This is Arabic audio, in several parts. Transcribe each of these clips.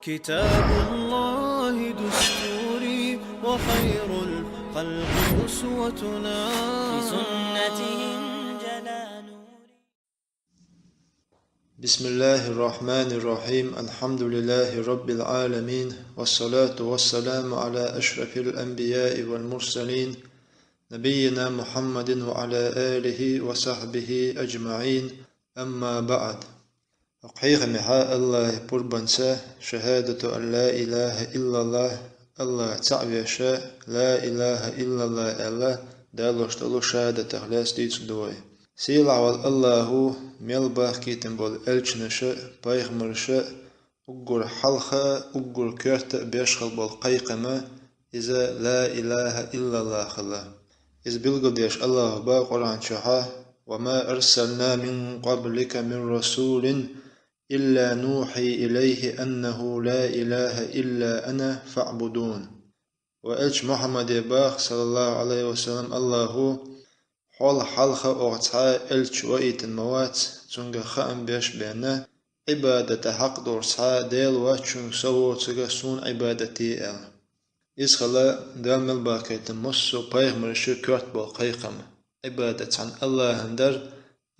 كتاب الله دستوري وخير الخلق أسوتنا في سنتهم جلا نوري. بسم الله الرحمن الرحيم. الحمد لله رب العالمين، والصلاة والسلام على أشرف الأنبياء والمرسلين نبينا محمد وعلى آله وصحبه أجمعين. أما بعد، حقيقة محا الله بربنسا شهادة أن لا إله إلا الله الله تعويشا لا إله إلا الله الله دالوش دلو شهادة تخلاص ديت دوي سيلا والله ميلباخ كيتن بول ألچنشا بايغمرشا أقر حلخا أقر كرت بيشخل بول قيقما إذا لا إله إلا الله خلا إذ بلغديش الله با قرآن شحا وما أرسلنا من قبلك من رسول إلا نوحي إليه أنه لا إله إلا أنا فاعبدون. وألش محمد باخ صلى الله عليه وسلم الله حول حلقة أغتها ألش وإيت الموات تنغ خام بيش بينا عبادة حق دورتها ديل واتشن سوو تغا سون عبادتي أل إسخلا دام الباكيت مصو بايغمر شكرت بالقيقم عبادة عن الله هندر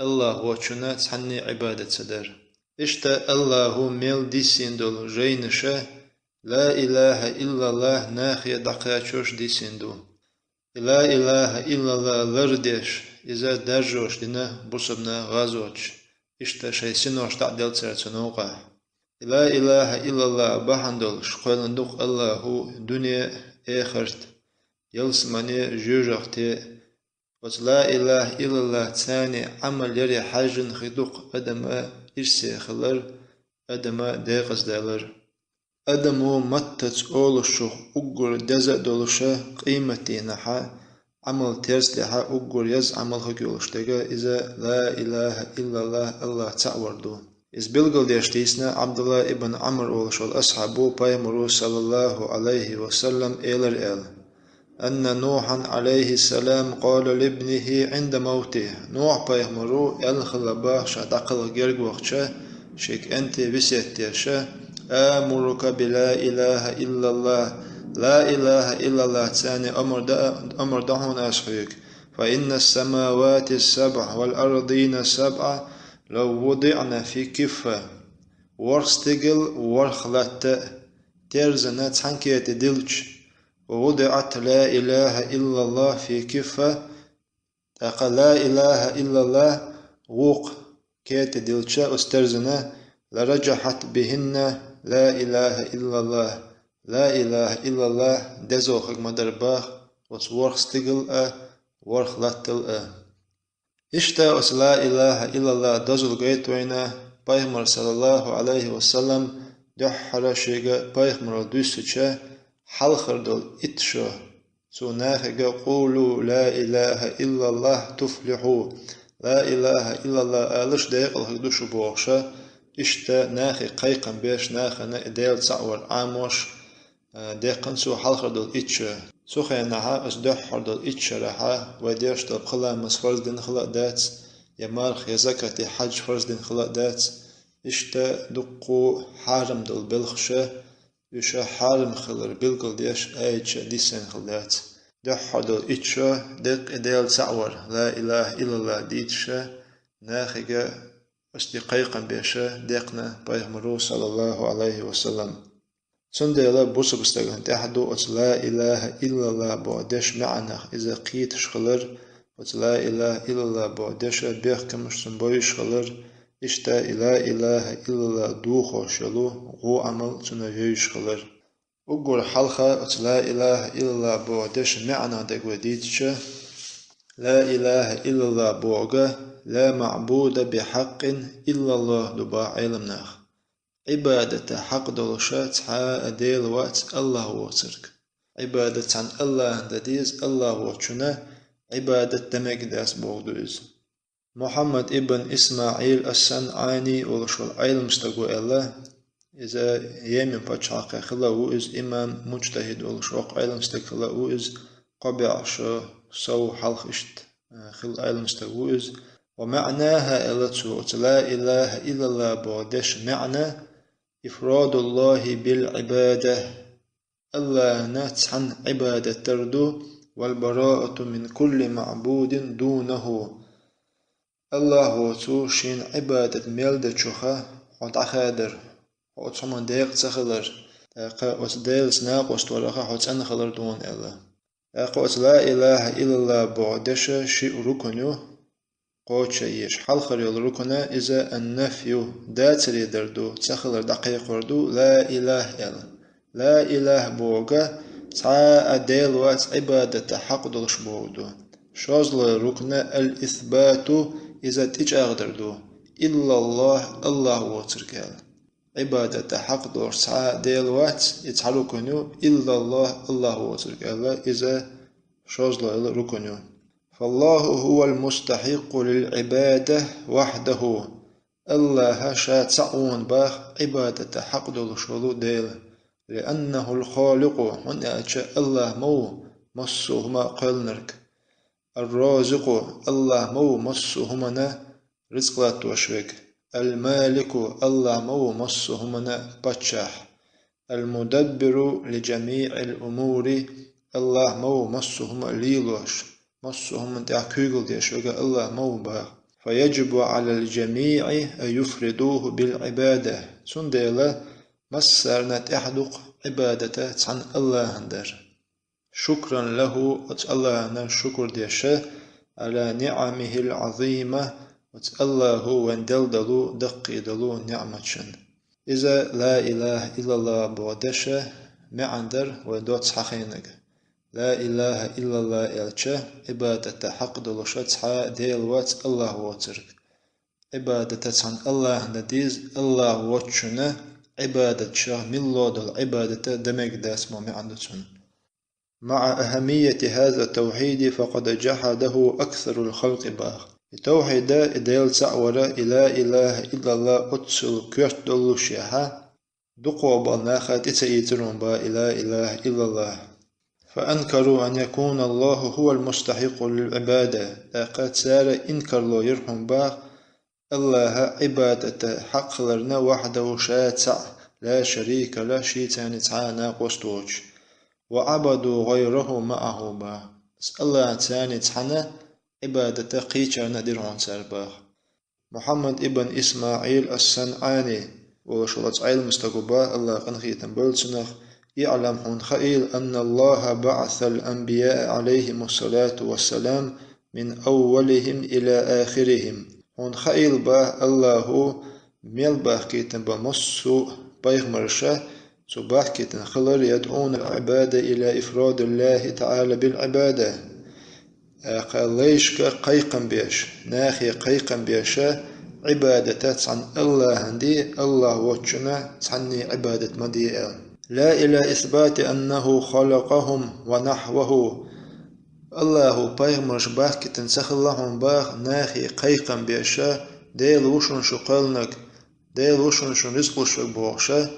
الله واتشنا تحني عبادة سدر إشتا الله ميل ديسين دول جينشا لا إله إلا الله ناخي دقاتشوش ديسين دول لا إله إلا الله لرديش إذا درجوش دينا بصبنا غازوش إشتا شيسينوش تعديل ترتنوقع لا إله إلا الله بحندول شقلندوق الله دنيا آخرت يلسماني جوجختي ولا إله إلا الله تاني عمل يري حاجن خدوق أدما إرسي خلر أدما ديقز دالر أدمو متت أولوشو أقر دزا دولوشا قيمتي نحا عمل ترس لحا أقر يز عمل خيولوشتغا إذا لا إله إلا الله الله تعوردو إذ بلغل ديشتيسنا عبد الله ابن عمر أولوشو الأصحابو بايمرو صلى الله عليه وسلم إلر أن نوحا عليه السلام قال لابنه عند موته نوح بايمرو الخلبا شادقل جرق وقتشا شيك أنت بسيتيشا آمرك بلا إله إلا الله لا إله إلا الله تاني أمر دهون أسحيك فإن السماوات السبع والأرضين السبع لو وضعنا في كفة ورستقل ورخلت ترزنا تحنكيت دلج ووضعت لا إله إلا الله في كفة تقى لا إله إلا الله ووق كيت دلجا استرزنا لرجحت بهن لا إله إلا الله لا إله إلا الله دزوخك مدرباخ وصورخ استقل ورخلتل إشتا أس لا إله إلا الله دزل قيتوينا بايمر صلى الله عليه وسلم دحر شيغا بايمر دوسچا حلخر دول إتشو سوناخيغا قولوا لا إله إلا الله تفلحوا لا إله إلا الله آلش ديقل هكدوشو بوغشا إشتا ناخي قيقن بيش ناخنا إديل تعور عاموش ديقن سو حلخر دول إتشو سو خيناها أس دحر دول إتشو رحا وديش دول بخلا مسفرز دين خلا دات يمارخ يزكتي حج فرز دين خلا دات إشتا دقو حارم دول بلخشا يشا حارم خلر بلقل ديش آيتشا ديسين خلات دحر دول إتشو ديق إديل تعور لا إله إلا الله ديتشا ناخيغا أصدقائقا بيشا ديقنا بايغمرو صلى الله عليه وسلم سنديلا بوسب استغن تحدو لا إله إلا الله بعدش معنا إذا قيت شخلر لا إله إلا الله بعدش بيخ كمش سنبوي شخلر إشتا لا إله إلا الله دوخو شلو غو عمل تنهي شخلر أقول حلقة لا إله إلا الله بعدش معنا دقو ديتشا لا إله إلا الله بعقا لا معبود بحق إلا الله دبا علمناخ عبادة حق دولشات حا أديل وات الله واترك عبادة عن الله دديز الله واتشنا عبادة دمك داس بوغدوز محمد ابن إسماعيل الصنعاني ولشول علم استقو الله إذا يمن بچاق خلا وإز إمام مجتهد ولشوق علم استقلا وإز قبع شو سو حلق اشت خل علم استقو إز ومعناها إلتو لا إله إلا الله بودش معنى إفراد الله بالعبادة الله نتحن عبادة تردو والبراءة من كل معبود دونه الله وتو شين عبادة ميلد شخا حد خادر حد صمان ديق تخلر تاقا وتديل سناق وستورخا حد أنخلر دون الله تاقا لا إله إلا الله بعدش شيء ركنو قوتش يش حلخر يل ركنا إذا النفي داتري دردو تخلر دقيق وردو لا إله إلا لا إله بوغا سعى أديل وات عبادة حق دلش بودو شازل ركنا الإثبات إذا تجاغدردو إلا الله الله وتركال عبادة حق دلش سعى ديل وات يتحلقنو إلا الله الله وتركال إذا شازل ركنو فالله هو المستحق للعبادة وحده الله شا تعون باخ عبادة حق دلشولو ديل لأنه الخالق هنا الله مو مصهما قلنرك الرازق الله مو مصهما رزقات وشوك المالك الله مو مصهما باتشاح المدبر لجميع الأمور الله مو مصهما ليلوش مصهما تعكيغل ديشوك الله مو باخ فيجب على الجميع أن يفردوه بالعبادة سنديلا مسرنا تحدق عبادته عن الله هندر شكرا له الله شكر ديشه على نعمه العظيمة الله وندلدلو دقيدلو نعمتشن إذا لا إله إلا الله بودشه معندر ودوت حقينك لا إله إلا الله إلشه عبادة حق دلوشت ديل وات الله وترك عبادة عن الله نديز الله واتشنه عبادة شاه ملود العبادة دمج داس معندتون مع أهمية هذا التوحيد فقد جحده أكثر الخلق باغ التوحيد إديل سعورة إلا إله إلا الله أتسل كيرت دلوشيها دقوا بالناخات إتسيترون با إلا إله إلا الله فأنكروا أن يكون الله هو المستحق للعبادة لقد سار إنكر له يرحم باغ الله عبادة حق لرنا وحده شاتع لا شريك له شيطان تعانا قستوش وعبدوا غيره معه با الله تاني تعانا عبادة قيچرنا درهون سرباغ محمد ابن إسماعيل الصنعاني وشلت عيل مستقبا الله قنخيتن بلسنخ يعلم هن خيل أن الله بعث الأنبياء عليهم الصلاة والسلام من أولهم إلى آخرهم هون خيل با الله ميل باكيتن بمصو بيغمرشة سو باكيتن خلر يدعون العبادة إلى إفراد الله تعالى بالعبادة قال ليش قيقا بيش ناخي قيقا بيشا عبادة عن الله هندي الله وجنا عني عبادة مديئة لا إلى إثبات أنه خلقهم ونحوه الله بيغمرش باكي تنسخلهم باغ ناخي قيقا بيشا ديل وشن شقلنك ديل وشن رزق وشك بوغشا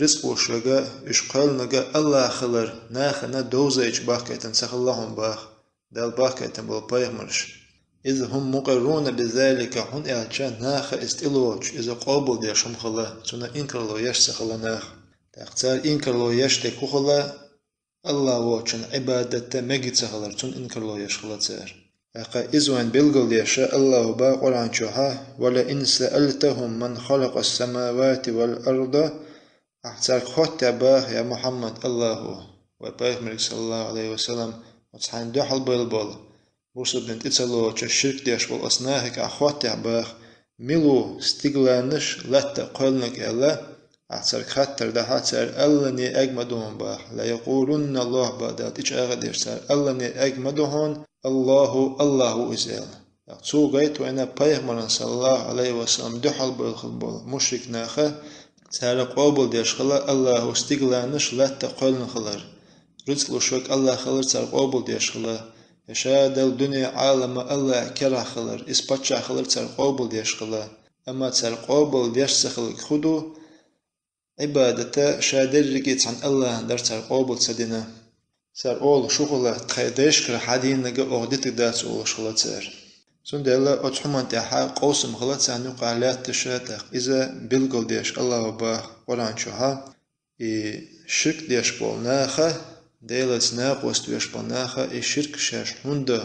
رزق وشك اشقلنك الله خلر ناخنا دوزيج باكي تنسخلهم باغ ديل باكي تنبو بيغمرش إذ هم مقرون بذلك هن إعجا ناخ استلوج إذا قابل ديشم خلا تنا إنكرلو يشسخلا ناخ تختار إنكرلو يشتك خلا الله وچن عبادته مجد سهلر تون إنكرلو يشخلا تار أقا إزوان بلغل يشاء الله با قرآن شوها ولئن سألتهم من خلق السماوات والأرض أحتار خط باه يا محمد الله وبايخ ملك صلى الله عليه وسلم وتحين دوحل بلبل برسل بنت إتسالو الشرك ديش والأصناهك أخوات باه ملو استقلانش لتا قلنك الله أحسر خطر ده حتر ألني أجمدهم باح لا يقولون الله بعد تيج أغدير سر ألني أجمدهم الله إزال سو جيت وأنا بيغمر صلى الله عليه وسلم دحل بالخبل مشرك ناخه سر قابل ديش خلا الله استقلانش لا تقولن خلر رزق لشوك الله خلر سر قابل ديش خلا يشاد الدنيا عالم الله كره خلر إسبتش خلر سر قابل ديش خلا أما سر قابل ديش سخلك خدو عبادة شادر رجيت عن الله درت قابل سدنا سر أول شغلة تخيدش كر حدين نجا أغدت دات أول شغلة سر سندلا أتحمن تحا قوسم غلط سانو قالات تشاتق إذا بلغل ديش الله با قرآن شوها شرك ديش بولناخا ديلت ناقوست ديش بولناخا شرك شاش هندا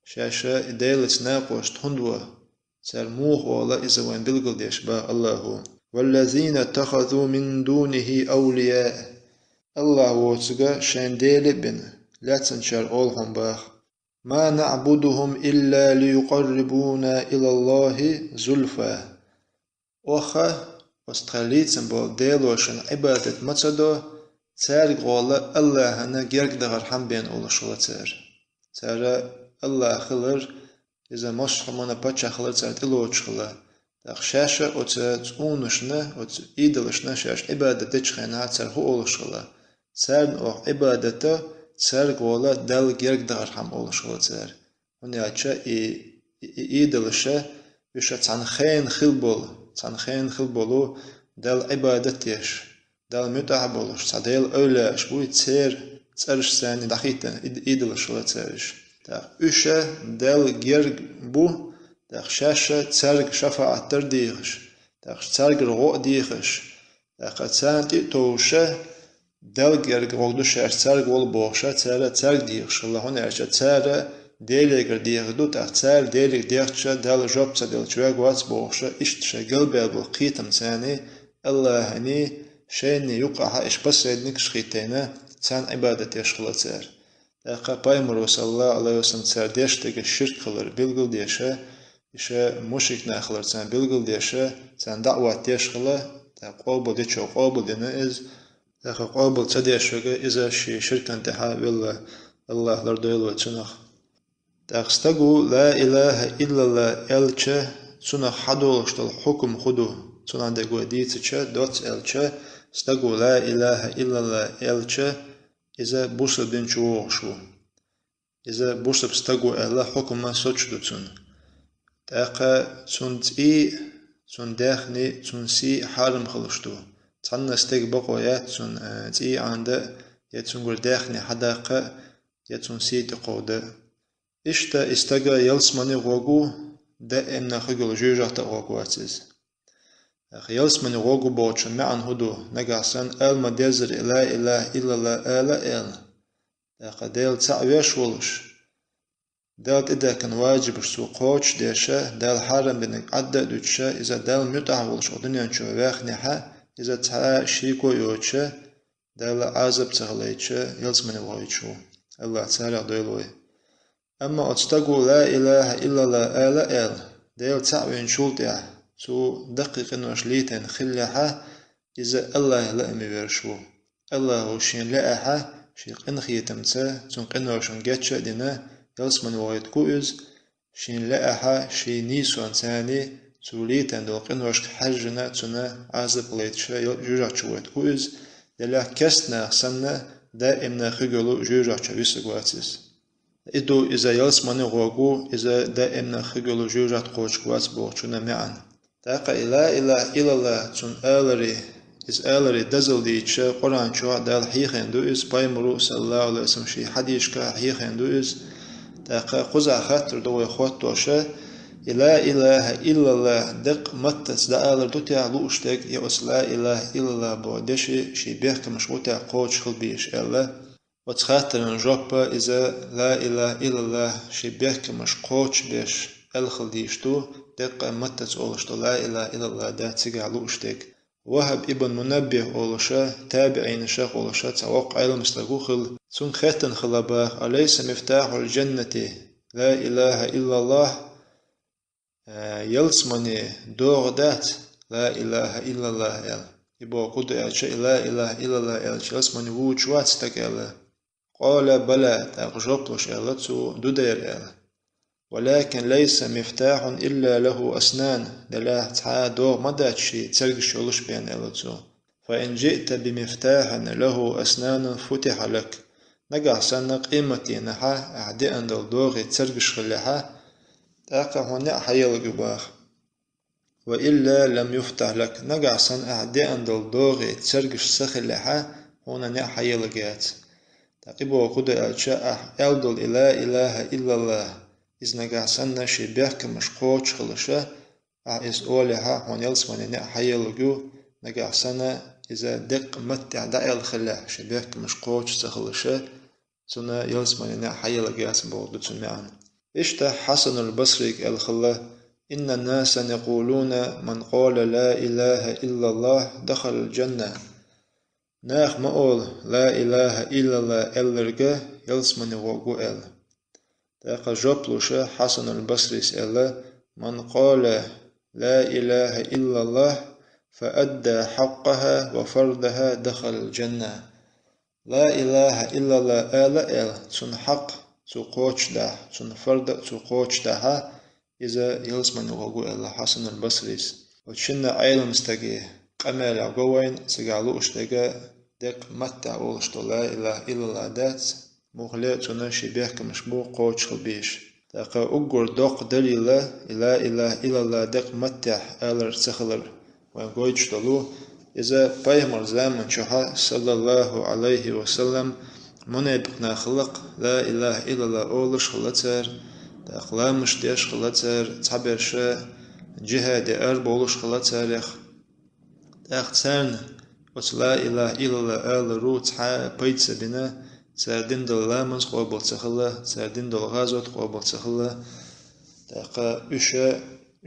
شاشا ديلت ناقوست هندوا سرموه ولا إذا وين بلغل ديش با الله والذين اتخذوا من دونه أولياء الله وتسقى شان ديل بن لا تنشر أولهم باخ ما نعبدهم إلا ليقربونا إلى الله زلفى وخا واستخليت سنبول ديلوشن عبادة متصدو تارق غولا الله هنا جيرك دغر حم بين أولا شولا تارا الله خلر إذا مش خمانا باتشا خلر تارت إلوش خلا تخشاشا وتونشنا وتيدلشنا شاش عبادة تشخينا تار هو أولا شولا تارن أو عبادته تارق غولا دل جيرك دغر حم أولا شولا تار هنا أتشا إيدلشا بيشا تنخين خلبول تنخين خلبولو دل عبادتيش دل متعبولش تدل أولاش بوي تسرش ساني دقيقة إيدلش ولا تسرش تا إيشا دل جيرج بو تا خشاشة تسرق شفاعة ترديخش تا تسرق رغو ديخش تا قتسان إتوشة دل جيرج غودوش تسرق والبوشة تسرق ديخش الله هنا أرشا تسرق ديليغر ديغدو تاختار ديليغ ديغتشا دال جوبسا ديل جواغ واتس بوخشا اشتشا قلبي ابو قيتم ثاني الله هني شيني يقعها اش بس يدنك شخيتينا تان عبادة يشخل تار تاقا بايمرو صلى الله عليه وسلم تار ديشتك الشرك خلر بلغل ديشا إشا مشرك ناخلر تان بلغل ديشا تان دعوة ديشخل تا قوبل ديشو قوبل دينا إز تاقا قوبل تديشوغ إذا شي شركا انتحا بالله الله لردويلو تنخ تاقستقو لا إله إلا الله ألچه تنخ حدولشتل حكم خدو تنان دقو ديتچه دوت ألچه استقو لا إله إلا الله ألچه إذا بوصل دنچو شو إذا بوصل استقو ألا حكم ما سوچدو تن تاقا تنتئي تن داخني تنسي حارم خلشتو تن استق بقويات تن تئي عنده يتنقل داخني حداقا يتنسي تقوده إشتا استقا يلسمني غوغو دائم نخيقل جيجاتا غوغواتيز يلسمني غوغو بوچن معن هدو نقاسن ما ديزر لا إله إلا الله آل ديل تعويش ولش ديل إدا كان واجبش سو قوش ديشا ديل حارم بنك عدد دوچا إذا ديل متع ولش ودنيا نشو واخنحا إذا تعا شيكو يوچا ديل عازب تغليچا يلسمني غويچو الله تعالى دويلوي أما أتستقو لا إله إلا الله آل ديل تعوين شولتها تو دقيق إنوش ليتن خليها إذا الله لا أميرشو الله وشين لأها شيق إنخي تمتا تون قنوشن جاتشا دينا يلسمن وايد كوئز شين لأها شي نيسوان ثاني تو ليتن دو قنوش حجنا تونا عزب ليتشا جوجاتشو وايد كوئز دلا كستنا خسنا دائمنا خيقلو جوجاتشا بيسقواتيس إدو إذا يلسمني غوغو إذا دائمنا خيقلو جوجات قوشكوات بوغشونا معا تاقا لا إله إلا الله تون آلري إز آلري دزل ديتشا قرآن شوع دال حيخين دو إز بايمرو صلى الله عليه وسلم شي حديشكا حيخين دو إز تاقا قزع خاطر دو يخوات توشا لا إله إلا الله دق متت دا آلر دو تعلو اشتاق يوس لا إله إلا الله بودشي شي بيخك مشغوطة قوش خلبيش الله وتخاطر نجوبا إذا لا إله إلا الله شي بيخك مش قوش بيش الخلديشتو دقة متت أولشتو لا إله إلا الله دا تيجعلو اشتاق وهب ابن منبه أولشا تابعين شاق أولشا توقع علم استغوخل سن خاتن خلابا أليس مفتاح الجنة لا إله إلا الله يلسمني دور دات لا إله إلا الله يبو قد أعشى لا إله إلا الله يلسمني ووشوات تكالا قال بلى تأغجبلش تو دودير ولكن ليس مفتاح إلا له أسنان دلاه تعا دور مداتشي تسرقش ولش بين ألتو فإن جئت بمفتاح له أسنان فتح لك نقع سنة قيمتي نحا أعدي أن دور تسرقش خليها تاقع هنا حيال قباخ وإلا لم يفتح لك نقع سنة أعدي أن دور تسرقش سخليها هنا نحيال قات تقبوا قد ألشاء ألدل لا إله إلا الله إزنجا سنة شبيك مش قوش خلشة إز أولها هون يلسمني نحيلجو نجا سنة إذا دق متع دائل خلا شبيك مش قوش سخلشة سنة يلسمني نحيلجو اسم بوضو تسمعن إشتا حسن البصري الخلا إن الناس يقولون من قال لا إله إلا الله دخل الجنة ناخ مقول لا إله إلا الله إلرجا يلسمني وقو إل تاقا جبلوشة حسن البصري سألا من قال لا إله إلا الله فأدى حقها وفرضها دخل الجنة لا إله إلا الله إل سن حق سقوش ده سن فرد سقوش ده إذا يلسمني وقو إل حسن البصري وشنا عيل مستقي قمال عقوين سقالو اشتقى دق متى أولشتو لا إله إلا الله دات مغلق سنة شبيك مشبو قوش خبيش تاقا أقر دوق دليل لا إله إلا الله دق متى آلر سخلر وين قويتش دلو إذا بايمر زامن شوها صلى الله عليه وسلم منابقنا خلق لا إله إلا الله أولش خلتر تاق لا مش ديش خلتر تعبرش جهاد أربولش خلتر تاق تسارن لا إله إلا الله آلرو تحا بيتس بنا سردين دل لامز قوبل تخلا سردين دل غازوت قوبل تخلا تاقا أشا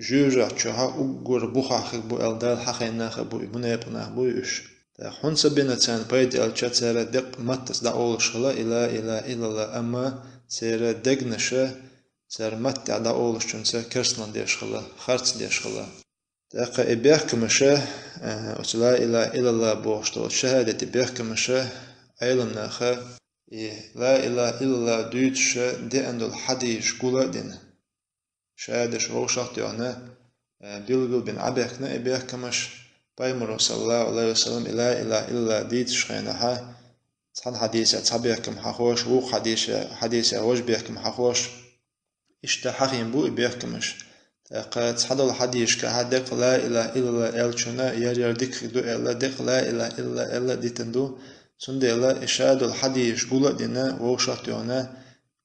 جورا تشوها أقر بوخاخك بو ألدال حقيناخ بو منابناخ بو أش تا حنس بنا تان بايد ألشا تسارا دق متس دا أولش خلا إلا إله إلا الله أما تسارا دقنشا تسار متع دا أولش چونسا كرسلان ديش خلا خارц ديش خلا تاقا إبيحكمشا لا إله إلا الله بوشتو شهادة إبيحكمشا علمناخا لا إله إلا الله دوتش دي عندو الحديش قولا دين شهادش روشاق ديونا بيلغل بن عبيكنا إبيحكمش بايمرو صلى الله عليه وسلم لا إله إلا الله ديتش خيناها تحن حديثة تحبيحكم حخوش ووق حديثة وش بيحكم حخوش إشتا حقين بو إبيحكمش تاقات حد الحديث كهدق لا إله إلا الله ألشنا يردك دو إلا دق لا إله إلا الله ديتندو سند إلا إشاد الحديث قولا دينا ووشاقيونا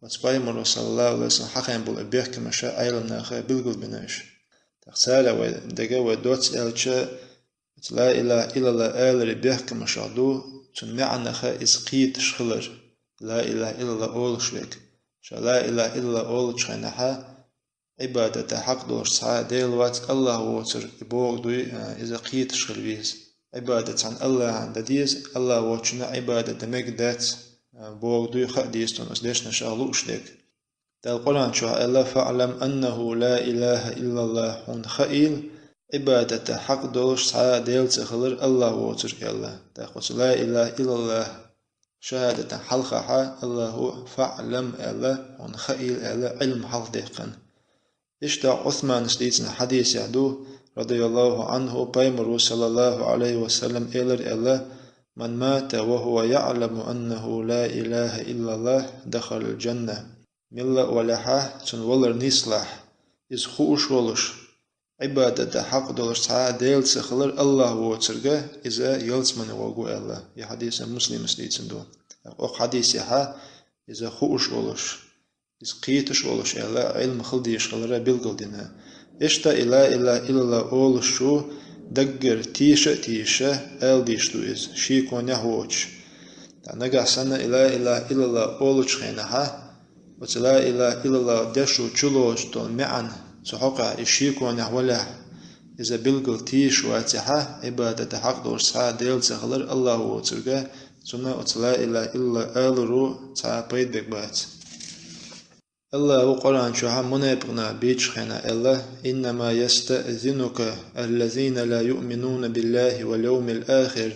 وتباي مرو صلى الله عليه وسلم حقين بول إبيح كمشا أيلم ناخا بلغل بناش تخسالة ودقا ودوت ألشا لا إله إلا الله أل إبيح كمشا دو تنمع ناخا إسقيت شخلر لا إله إلا الله أول شويك لا إله إلا الله أول شخينها عبادة حق دور سعى ديلوات الله ووتر إبوغ دوي إذا قيت شخلويز عبادة عن الله عند ديز الله ووتشنا عبادة دمك دات بوغ دوي خديستون أسديش نشاء أشدك دا القرآن شو الله فاعلم أنه لا إله إلا الله هون خئيل عبادة حق دور سعى ديل تخلر الله ووتر الله دا قلت لا إله إلا الله شهادة حلقها الله فاعلم الله هون خئيل الله علم حل ديقن إشتا عثمان سليتنا حديث يعدو رضي الله عنه بيمرو صلى الله عليه وسلم إلر الله من مات وهو يعلم أنه لا إله إلا الله دخل الجنة ملا ولحا تنولر نسلح إز خوش ولش عبادة حق دولش سعى ديل سخلر الله وترقى إذا يلزمن وقو الله يا حديث مسلم سليتنا أو حديث يحا إذا خوش ولش إز قيتش ولش إلا علم خلديش خلرا بلغل دينا إشتا إلا الله أولش شو دقر تيشة أل ديشتو إز شيكون يهوش نقع سنة إلا الله أولش خينها وتلا إلا الله دشو چلوش دول معن سحقا إشيكون يهوله إذا بلغل تيش واتحا عبادة حق دور سعى ديل تخلر الله وترقى سنة وتلا إلا ألرو تعا بيد بكبات الله وقرآن شوها منابقنا بيتش خينا الله إنما يستأذنك الذين لا يؤمنون بالله واليوم الآخر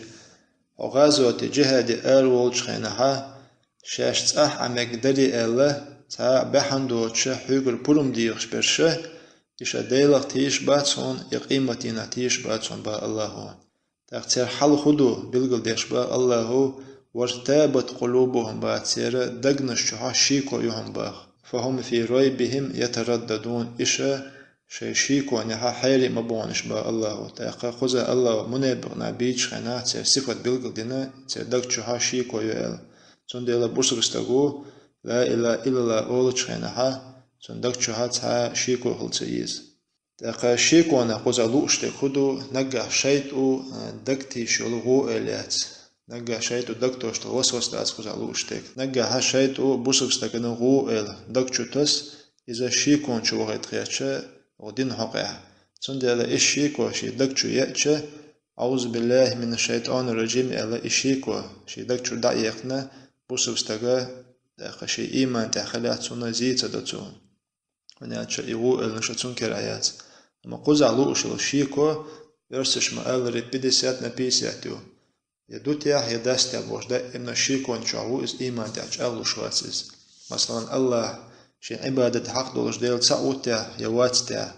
وغازوة جهاد أرولش خينها شاشت عمك دلي الله تا بحندوتش حقر بلوم ديوش برشه إشا ديلق تيش باتون يقيمتنا تيش باتون با الله تغتير حل خدو بلغل ديش با الله وارتابت قلوبهم باتير دقنش شوها شيكو يهم باخ فهم في ريبهم يترددون إشا شيكو نها حيري مبونش با الله تاقا خوزا الله منابقنا بيش خينا تير صفت بلغل دينا تير دق شوها شيكو يوال تون ديلا برسرستغو لا إله إلا الله أولش خينها صندوق شهات ها شيكو خلصيز تاقا شيكو أنا قزالوش تخدو نجح شيتو دكتي شلغو إليات نجح شيتو دكتوش توسوس تاس قزالوش تك نجح شيتو بوسوس تكنغو إل دكتشو تس إذا شيكون شو غيت خياتش ودين حقيا صندي على إشيكو شي دكتشو يأتش أعوذ بالله من الشيطان الرجيم على إشيكو شي دكتشو دعيقنا بوسوس تاقا تاقا شي إيمان تاخلات سنة زيتا دتو ونأتش إغو إل نشتون كرايات أما قزالوش الشيكو يرسش مقال ريبيديسات نبيسياتيو يدوتيا يداستيا بوش دا إمنا شيكون شعو إز إيمان تاعش أغلو شواتيز مثلا الله شي عبادة حق دولش ديل تسعوتيا يواتيا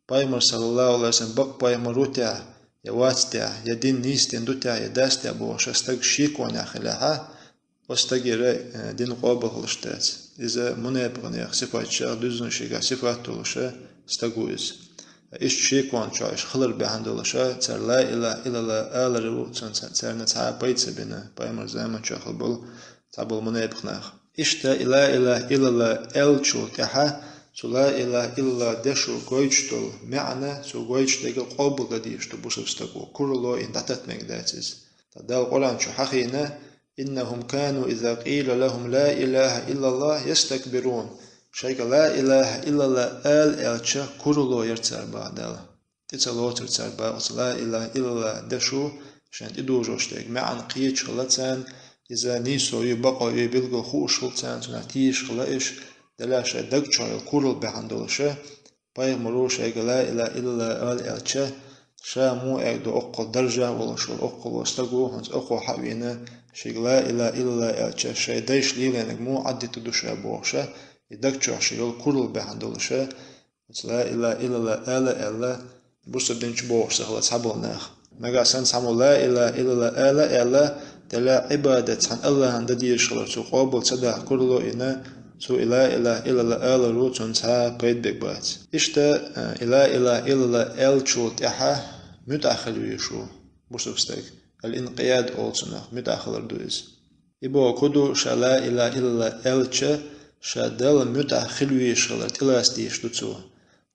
بايمر صلى الله عليه وسلم بق بايمروتيا يواتيا يدين نيستين دوتيا يداستيا بوش استق شيكون يخلاها واستقر دين قوابل خلشتات إذا منابغن يخ صفات شاق دوزن شيقا صفات تولشا استقويز إيش شيكون شاش خلر بهندولشا تر لا إله إلا الله آل رو تر نتعا بيت سبنا بايمر زمان شاخل بل تعبل منابغناخ إيش تا إله إلا الله أل شو تحا سو لا إله إلا الله دشو قويشتول معنى سو قويش دقل قوبل قديشتو بوسف استقو كورلو إن داتت مقداتيز تدال قرآن شو حقينا إنهم كانوا إذا قيل لهم لا إله إلا الله يستكبرون شيء لا إله إلا الله آل ألشة كورلو يرتر بعدال تتلو ترتر بعد لا إله إلا الله دشو شان تدوجوش تيج معنى قيتش خلتان إذا نيسو يبقى يبلغ خوش خلتان تناتيش خلائش دلاش دقشة الكورل بهندولشة بايغمرو شيء لا إله إلا الله آل ألشة شا مو أقدو أقل درجة ولا شو أقل واستقو هنس أقل حوينا شيء لا إله إلا الله ألشة شيء دايش ليلانك مو عدي تدوشة بوشة يدكتشو شيء كورل بهندولشة لا إله إلا الله آل ألا بوسط دينش بوشة خلاص حبلناخ مجا سنس حمو لا إله إلا الله آل ألا تلا عبادة عن الله عند ديش خلاص قابل صدا كورلو إنا سو لا إله إلا الله آل روتون سها بيت بيبات إشتا لا إله إلا الله آل شو تحا متأخر ويشو بوسطك الانقياد أولسنا متأخر دويز إبو كدو شا لا إله إلا الله آل شادل متأخر ويشغلت إلاستيش دوتسو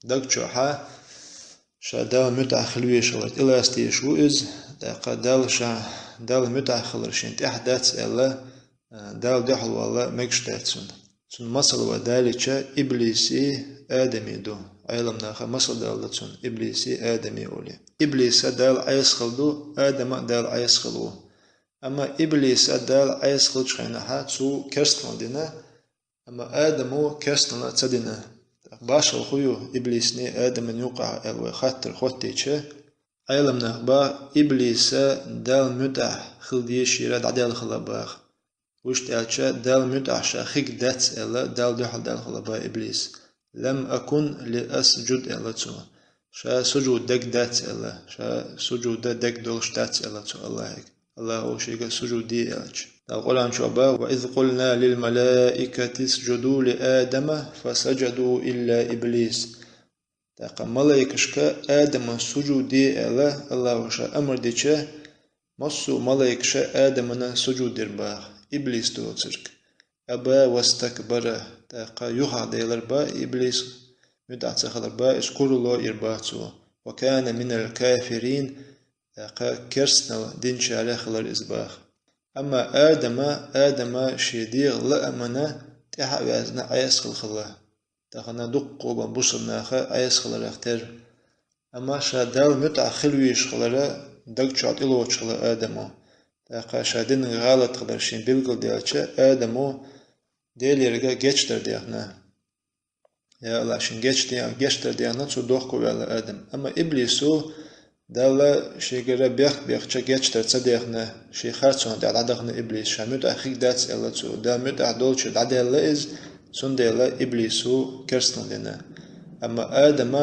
دكتشو حا شادل متأخر ويشغلت إلاستيش وإز داقا دال متأخر شنت أحداث إلا دال دحل والله مكشتاتسون سن مصل وداليشا إبليسي آدمي دو عالم ناخا مصل دالتسون إبليسي آدمي أولي إبليس دال عيسخل دو آدم دال عيسخلو أما إبليس دال عيسخل شخينها تسو كرستون دينا أما آدمو كرستون تدينا باش الخيو إبليسني آدم يوقع ألوي خاطر خوتيشا عالم ناخبا إبليس دال متع خلديشي راد عدال خلاباخ وش تالشا دال متعشا خيك دات إلا دال دحل دال خلابا إبليس لم أكن لأسجد إلا تو شا سجود دك دات إلا شا سجود دك دولش دات إلا تو الله هيك الله هو شيء سجود دي إلش القرآن شعبا وإذ قلنا للملائكة اسجدوا لآدم فسجدوا إلا إبليس تاقا ملائكشكا آدم سجود دي إلا الله شا أمر ديشا مصو ملائكشا آدمنا سجود درباخ إبليس توترك أبا واستكبر تاقا يوحى ديلر با إبليس مدعت خلر با اسكور الله إرباتو وكان من الكافرين تاقا كرسنل دين شارع خلر إزباخ أما آدم شديغ لأمنا تاحا وازنا عيسخل خلا تاقنا دقو ببصرناخا عيسخل اختر أما شادال متع خلويش خلر دقشات إلوش خلر آدمو تاقا شادين غالط خلرشين بلغل ديالشا آدمو دياليرغا geçter ديالنا يا الله شين geçter ديالنا تسو دوخكو على آدم أما إبليسو دالا شيغرا بيخچا geçter تديالنا شي خارتون ديال عدغنا إبليس شامت أخيك داتس إلا تسو دامت أعدولش دعديالا إز سون ديالا إبليسو كرستن لنا أما آدم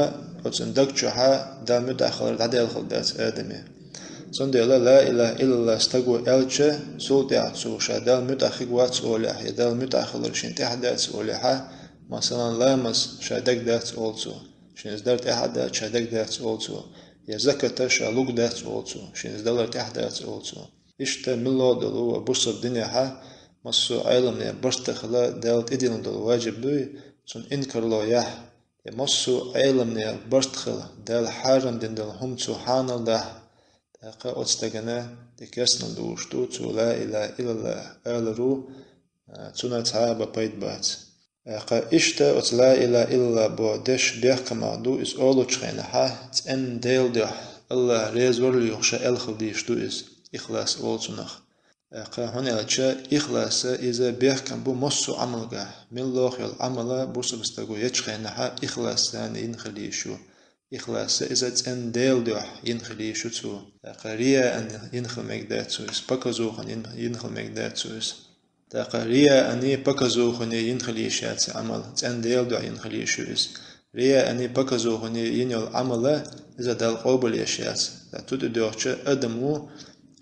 وتسن دقشوحا دامت أخلر دعديال خل داتس آدمي صندلا لا إله إلا الله استقوى ألشة سول تعصو شادال متأخر واتس أولح يدال متأخر شين تحدث أولحة مثلا لامس شادك دات أولسو شين زدرت أحد شادك دات أولسو يزكت شالوك دات أولسو شين زدلر تحدث أولسو إشتا ملو دلو بصر الدنيا ها مصو عالم برستخلا دالت إدين دلو واجب دوي سن إنكرلو يح يمسو علمنا برتخل دال حارم دين دل هم سبحان الله تاقا أتستغنا تكسن دوشتو تو لا إله إلا الله ألرو تنا تعابا بيت بات قا إشتا أت لا إله إلا الله بو دش بيحكما دو إس أولو تشخينها تأن ديل دو الله ريز ورلي يخشى الخل ديشتو إس إخلاص أولتنخ قا هنا أتشا إخلاص إذا بيحكم بو مصو عملغا من لوخ العمل بوسو بستغو يتشخينها إخلاص ثاني ينخليشو إخلاص إذا تأن ديل دو ينخليشو تو قا ريا أن ينخل مقداتو إس بكزوخن ينخل مقداتو إس تقريا أني بكزو خني ينخلي شات عمل تأن ديل دع ينخلي شوز ريا أني بكزو خني ينول عمله إذا دل قبل يشات تود دوخش أدمو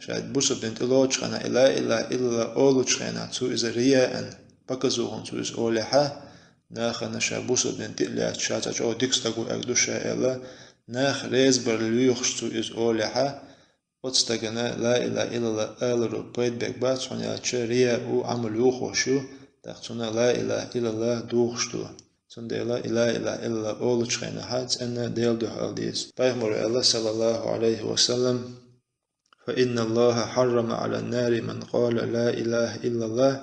شاید بوسب دنت لوچ خنا إلا أولوچ خنا تو إذا ريا أن بكزو خن تو إز أولها ناخ نشا بوسب دنت لا شات أو ديكستغو أقدوشا إلا ناخ ريز برليوخش تو إز أولها وتستغنا لا إله إلا الله ألرو بيت بك بات صنع ريا أو عمل يوخوشو تختنا لا إله إلا الله دوخشتو سند لا إله إلا الله أولوش خينا حات أن ديل دو حالديس بيغمر الله صلى الله عليه وسلم فإن الله حرم على النار من قال لا إله إلا الله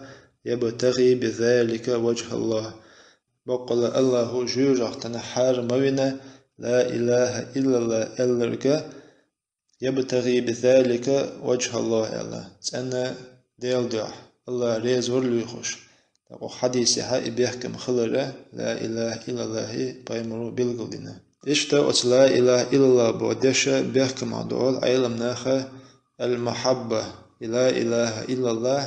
يبتغي بذلك وجه الله بقول الله جوجه حرمونا لا إله إلا الله ألرك يبتغي بذلك وجه الله الله أنا ديل دع الله ريز ورلو يخش تقو حديثي هاي بيحكم خلرة لا إله إلا الله بيمرو بالقلنا إشتا لا إله إلا الله بودشة بيحكم عدول علم ناخا المحبة لا إله إلا الله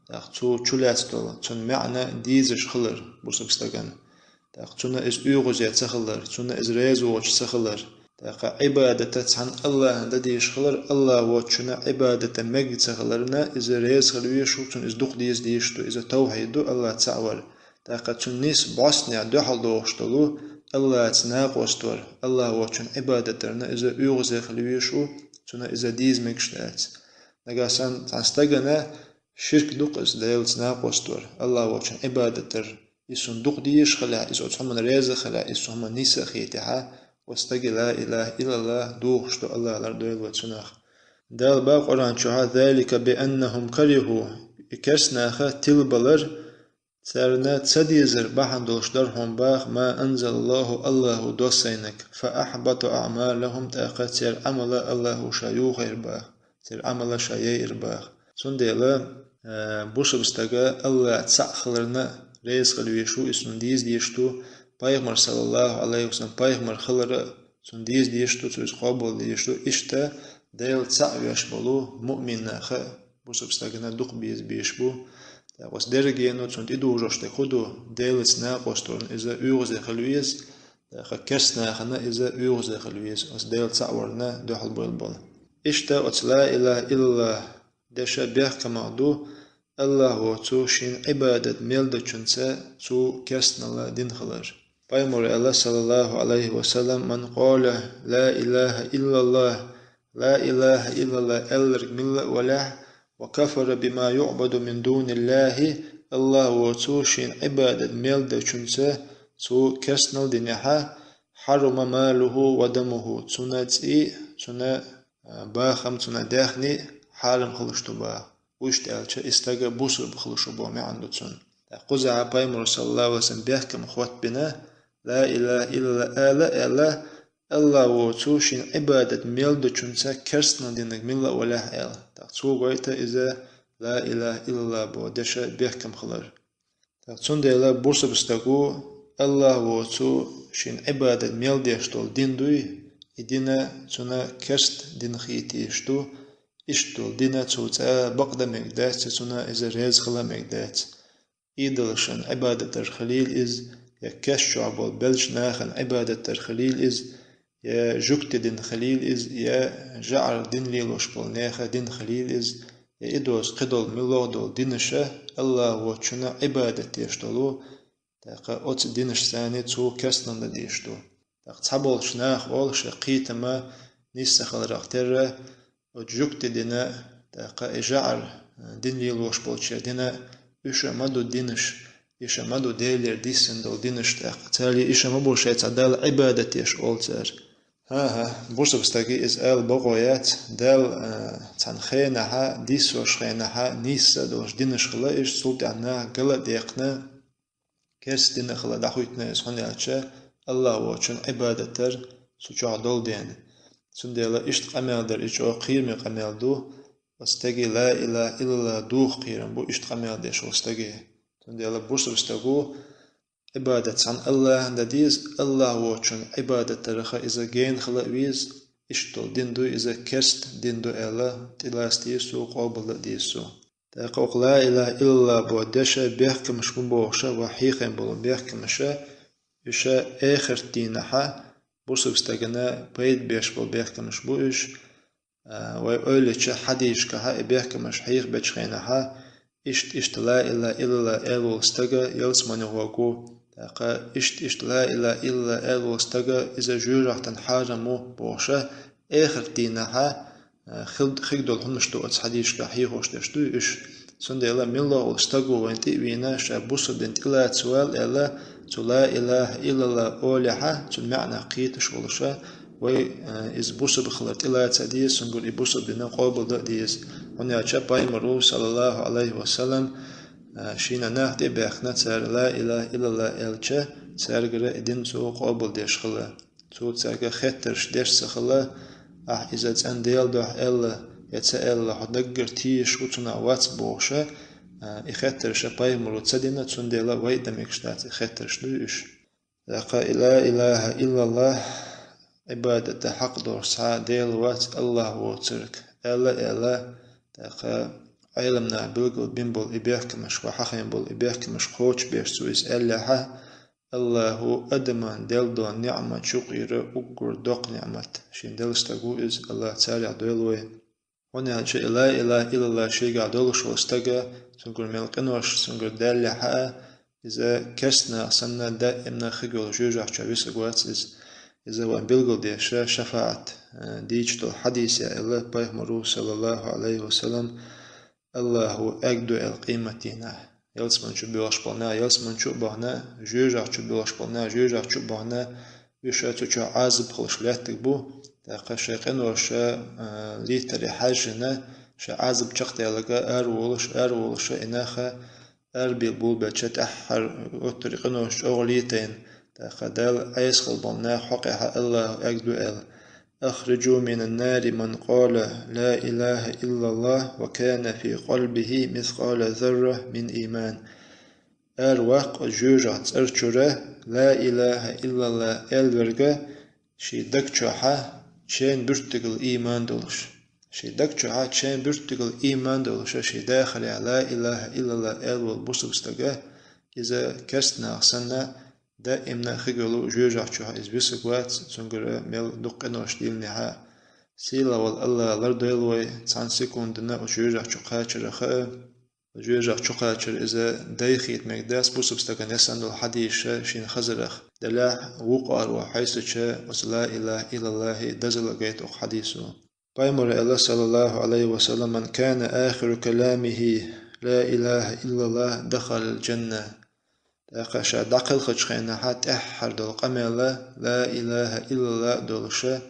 تقو چولات دول تون معنى ديزش خلر بوسبستغن تقو إز أيغوزيات سخلر تون إز ريزو وش سخلر تاقا عبادة عن الله دديش خلر الله وچنا عبادة مجد خلرنا إذا ريز خلويشو تون إز دوق ديز ديشتو إذا توحيدو الله تعور تاقا تون نيس باسنع دوحل دوشتلو الله تناقوستور الله وچن عبادة رنا إذا يغزي خلويشو تون إذا ديز مكشتات نقاسان تنستغنا شرك دوق إز ديل تناقوستور الله وچن عبادة ر إسون دوق ديش خلا إسو تحمن ريز خلا إسو هم نيس خيتها واستغي لا إله إلا الله دوخشتو الله لردويل وتسناخ دال با قرآن شوها ذلك بأنهم كرهوا إكرسناخ تلبلر سرنا تسديزر بحن دوشدر هم باخ ما أنزل الله دوسينك فأحبط أعمالهم تأخذ سير عمل الله شيوخ إرباخ سير عمل شيء إرباخ سنديلا بوشب استغا الله تسخلرنا ريس خلويشو اسم ديشتو Payg'ambar sallallohu alayhi vasallam payg'ambar xilri sundiz deyishtu so'z qabul deyishtu ishta del sa'yash bolu mu'minnaha bu substagna duq biz bu was dergeno sunt idujoshte khudu delsna qoston iza uyuze khluiz kha kersna khana iza uyuze khluiz as del sa'warna duhal bol ishta la ilaha illa desha bih kamadu Allah wa shin ibadat melda chunsa su kersna la din khalar Payg'ambar Allah sallallahu alayhi wa sallam man qala la ilaha illallah alrik milla walah wa kafara bima yu'badu min dunillahi Allah wa shin ibadat melda chunsa su kersnal dinaha haruma maluhu wa damuhu sunati suna ba khamsuna dakhni haram khulshtu ba واشتالش استجا بوسر بخلوشو بومي عنده تسون قزع بايمر صلى الله عليه وسلم بيحكم خوات بنا لا إله إلا الله الله وتوشين عبادة ميلد چونسا كرسنا دينك ملا ولا حيال تقصو غيتا إذا لا إله إلا الله بودشا بيحكم خلر تقصون ديلا بورسا بستقو الله وتوشين عبادة ميلد يشتول دين دوي إدينا تسونا كرست دين خيتي يشتو إشتول دينا توتا بقدا مقدات تسونا إذا ريز خلا مقدات إيدلشن عبادة الخليل إز يا كشع بالبلش ناخن عبادة الخليل إز يا جكت دين خليل إز يا جعر دين ليلوش بالناخ دين خليل إز يا إدوس قدل ملودل دينشة الله وچنا عبادة يشتلو تاقا أوت دينش ثاني تو كسنن ديشتو تاق تحبول شناخ أول شقيتما نيسخل راقتره وجكت دينا تاقا إجعر دين ليلوش بالشر دينا إشا مدو دينش إيش مدو ديلير ديسن دول دينشتاق تالي إيش مبو شيء تعدال عبادتيش أولتر ها بوسو بستاقي إز آل بغويات دال تنخينها ديسوش خينها نيسا دوش دينش خلا إيش سلط عنا قلت ديقنا كرس دين خلا دحويتنا إسحوني أتشا الله وچون عبادتر سوچا دول دين سنديلا إشت قمال در إيش أو قيرمي قمال دو واستاقي لا إله إلا الله دوخ قيرم بو إشت قمال ديش واستاقي سنديلا بوسو بستاقو عبادة عن الله نديز الله وچون عبادة ترخا إذا جين خلا ويز إشتو دين دو إذا كرست دين دو إلا تلاس ديسو قابل ديسو تاقوق لا إله إلا الله بودشا بيحكمش بوخشا وحيقين بولو بيحكمشا إشا آخر دينها بوسو بستاقنا بيد بيش بول بيحكمش بوش ويقولش حديش كها بيحكمش حيق بيشخينها إشت لا إله إلا الله إلو استاقا يلسماني هوكو تاقا إشت لا إله إلا إلو استاقا إذا جورح تنحارمو بوخشا آخر دينها خيدول همشتو أتس حديش كحيه وشتشتو إش سندي إلا من الله استاقو وانتي وينا شابوسو دنت إلا تسوال إلا لا إله إلا الله أوليحا تلمعنى قيتش ولشا وي إز بوسو بخلط إلا تديس سنقول إبوسو بنا قابل ديس هنا أتشابا إمرو صلى الله عليه وسلم شينا نهدي بأخنا تسار لا إله إلا الله إلچا تسارقرا إدين سو قابل ديش خلا سو تسارقا خطرش ديش سخلا إذا تسان ديال دوح إلا يتسا إلا حدقر تيش وطنا واتس بوغشا إخطرش باي مرو تسادينا تسون ديلا ويدا ميكشتات إخطرش دوش لقا لا إله إلا الله عبادة حق دور سعى ديل وات الله وترك إلا تاقا علمنا بلغل بينبول إبيحكمش وحخين بول إبيحكمش خوش بيشتو إز إلها الله أدمان ديل دون نعمة شقير أقر دوق نعمة شين ديل استقو إز الله تعالى دولوي هنا لا إله إلا الله شيء دولش واستقى سنقول ملقنوش سنقول دالها إذا كسنا سنة دائمنا خيقول جوجح شويس قوات إذا وان بلغل ديشا شفاعت ديجتو حديث إلا بايهمرو صلى الله عليه وسلم الله أقدو القيمتنا يلسمن شو بيوش بلنا يلسمن شو بهنا جوجح شو بيوش بلنا جوجح شو بهنا يشاتو شو عازب خلش لاتك بو تاقا شاقين وشا ليتري حاجنا شا عازب شقت يلقى أرولش إناخا أربي البول باتشات أحر وطريقين وش أغليتين تاقا دال عيس خلبنا حقها الله أقدو أخرجوا من النار من قال لا إله إلا الله وكان في قلبه مثقال ذرة من إيمان أرواق جوجات أرشورة لا إله إلا الله ألورغا شي دكتشوحا شين برتقل إيمان دولش شي دكتشوحا شين برتقل إيمان دولش شي داخل لا إله إلا الله ألول بوسبستغا إذا كسنا أحسنا دائما خيقولو جوجح شوها إزبسقوات سنقر ميل دقنوش ديلنها سيلا والله لردويلوي تسان سيكوندنا وجوجح شوقاتشر خاء جوجح شوقاتشر إذا دايخيت مقداس بوسبستغا نسان دول حديش شين خزرخ دلاح وقار وحيث ولا إله إلا الله دزلقيت حديثه بايمر الله صلى الله عليه وسلم من كان آخر كلامه لا إله إلا الله دخل الجنة تاقاشا دقل خجخينا حات أحر دول قميلا لا إله إلا الله دولشا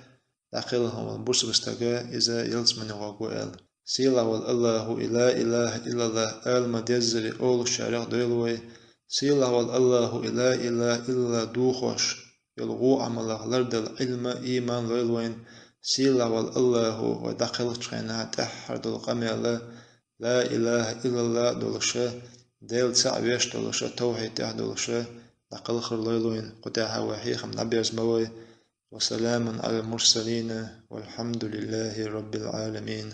دقلهم البرس بستقى إذا يلزمن وقوئل سيلا والله لا إله إلا الله آل مديزري أول شارع دولوي سيلا والله لا إله إلا دوخوش يلغو عمله لرد العلم إيمان لولوين سيلا والله ودقل خجخينا حات أحر دول قميلا لا إله إلا الله دولشا ديل تعبيش دولشا توحيد دولشا لقل خرلوين قداها وحيخم نبيز موي وسلام على المرسلين والحمد لله رب العالمين.